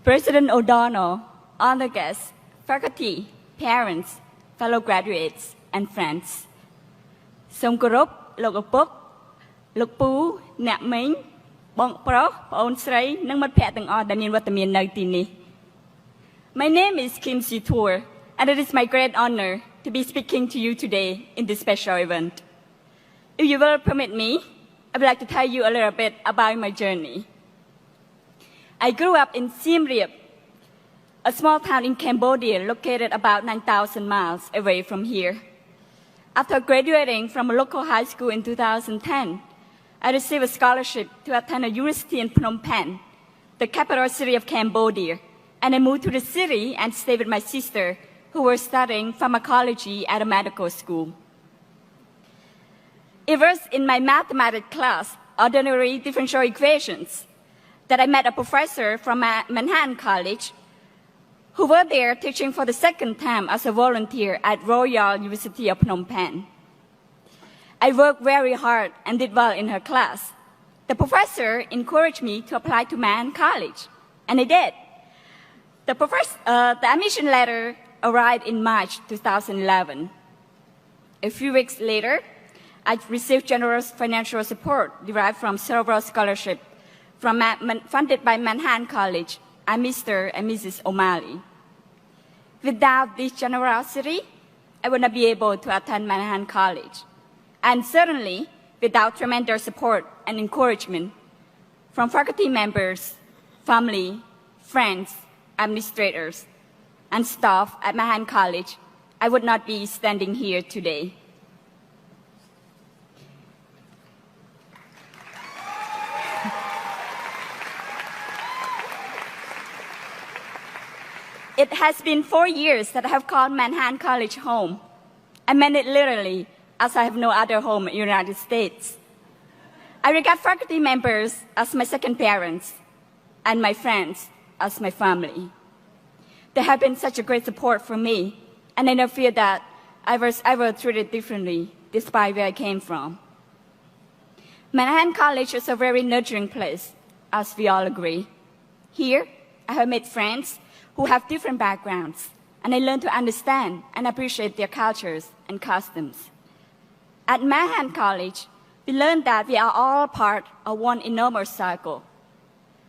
President O'Donnell, honor guests, faculty, parents, fellow graduates, and friends. សូមគោរពលោកឪពុកលោកពូអ្នកមីងបងប្រុសប្អូនស្រីនិងមិត្តភ័ក្តិទាំងអស់ដែលមានវត្តមាននៅទីនេះ My name is Kimsy Tor, and it is my great honor to be speaking to you today in this special event. If you will permit me, I would like to tell you a little bit about my journey. I grew up in Siem Reap, a small town in Cambodia located about 9,000 miles away from here. After graduating from a local high school in 2010, I received a scholarship to attend a university in Phnom Penh, the capital city of Cambodia, and I moved to the city and stayed with my sister, who was studying pharmacology at a medical school. It was in my mathematics class, ordinary differential equations, that I met a professor from Manhattan College who were there teaching for the second time as a volunteer at Royal University of Phnom Penh. I worked very hard and did well in her class. The professor encouraged me to apply to Manhattan College, and I did. The admission letter arrived in March 2011. A few weeks later, I received generous financial support derived from several scholarships funded by Manhattan College and Mr. and Mrs. O'Malley. Without this generosity, I would not be able to attend Manhattan College, and certainly without tremendous support and encouragement from faculty members, family, friends, administrators, and staff at Manhattan College, I would not be standing here today. It has been 4 years that I have called Manhattan College home. I meant it literally, as I have no other home in the United States. I regard faculty members as my second parents, and my friends as my family. They have been such a great support for me, and I never feel that I was ever treated differently, despite where I came from. Manhattan College is a very nurturing place, as we all agree. Here, I have made friends who have different backgrounds, and I learned to understand and appreciate their cultures and customs. At Manhattan College, we learned that we are all part of one enormous cycle.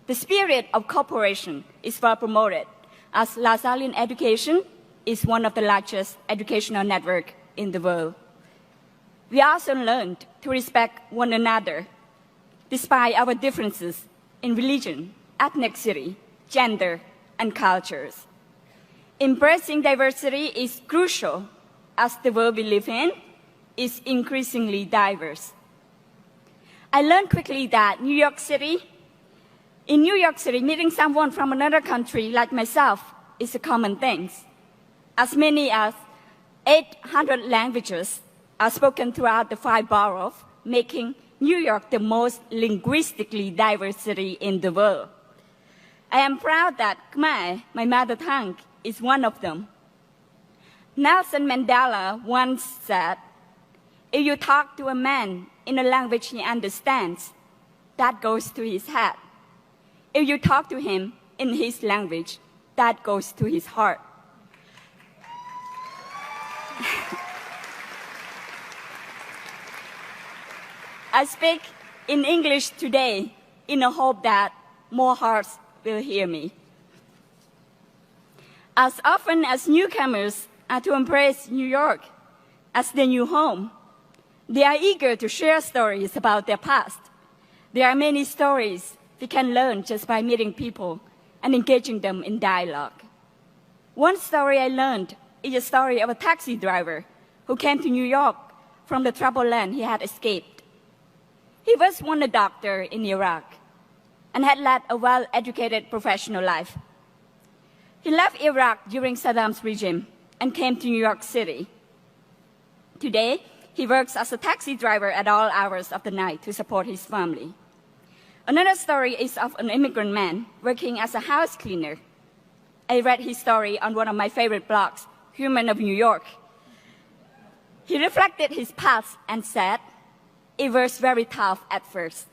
The spirit of cooperation is well promoted, as Lasallian education is one of the largest educational networks in the world. We also learned to respect one another, despite our differences in religion, ethnicity, gender, and cultures. Embracing diversity is crucial, as the world we live in is increasingly diverse. I learned quickly that in New York City, meeting someone from another country like myself is a common thing. As many as 800 languages are spoken throughout the 5 boroughs, making New York the most linguistically diverse city in the world. I am proud that Khmer, my mother tongue, is one of them. Nelson Mandela once said, if you talk to a man in a language he understands, that goes to his head. If you talk to him in his language, that goes to his heart. I speak in English today in the hope that more hearts will hear me. As often as newcomers are to embrace New York as their new home, they are eager to share stories about their past. There are many stories we can learn just by meeting people and engaging them in dialogue. One story I learned is a story of a taxi driver who came to New York from the troubled land he had escaped. He was once a doctor in Iraq and had led a well-educated professional life. He left Iraq during Saddam's regime and came to New York City. Today, he works as a taxi driver at all hours of the night to support his family. Another story is of an immigrant man working as a house cleaner. I read his story on one of my favorite blogs, Human of New York. He reflected his past and said, it was very tough at first.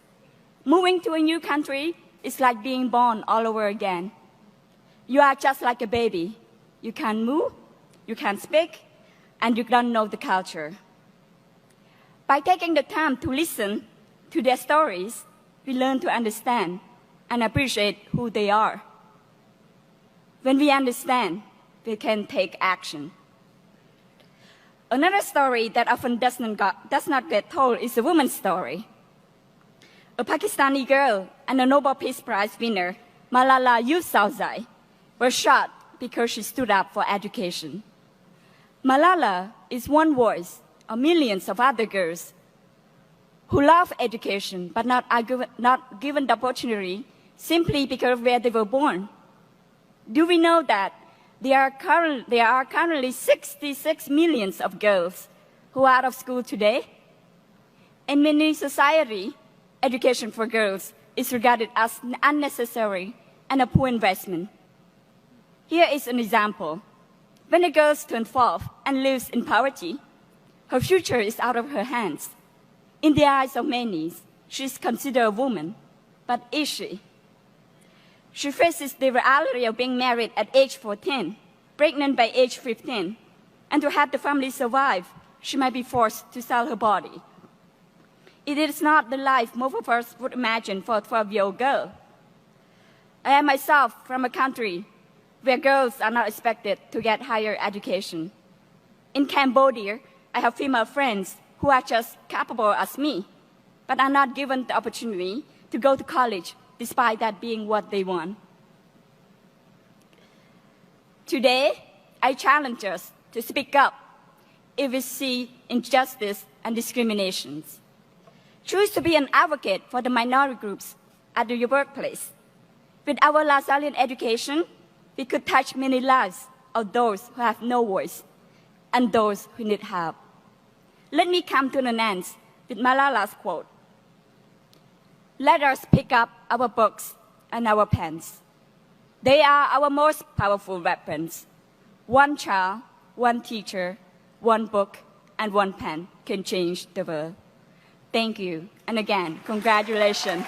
Moving to a new country is like being born all over again. You are just like a baby. You can't move, you can't speak, and you don't know the culture. By taking the time to listen to their stories, we learn to understand and appreciate who they are. When we understand, we can take action. Another story that often does not get told is a woman's story. A Pakistani girl and a Nobel Peace Prize winner, Malala Yousafzai, were shot because she stood up for education. Malala is one voice of millions of other girls who love education but not given the opportunity simply because of where they were born. Do we know that there are currently 66 million of girls who are out of school today? In many societies, education for girls is regarded as unnecessary and a poor investment. Here is an example. When a girl turns 12 and lives in poverty, her future is out of her hands. In the eyes of many, she is considered a woman, but is she? She faces the reality of being married at age 14, pregnant by age 15, and to have the family survive, she might be forced to sell her body. It is not the life most of us would imagine for a 12-year-old girl. I am myself from a country where girls are not expected to get higher education. In Cambodia, I have female friends who are just capable as me, but are not given the opportunity to go to college despite that being what they want. Today, I challenge us to speak up if we see injustice and discriminations. Choose to be an advocate for the minority groups at your workplace. With our La Sallian education, we could touch many lives of those who have no voice and those who need help. Let me come to an end with Malala's quote. Let us pick up our books and our pens. They are our most powerful weapons. One child, one teacher, one book, and one pen can change the world. Thank you, and again, congratulations.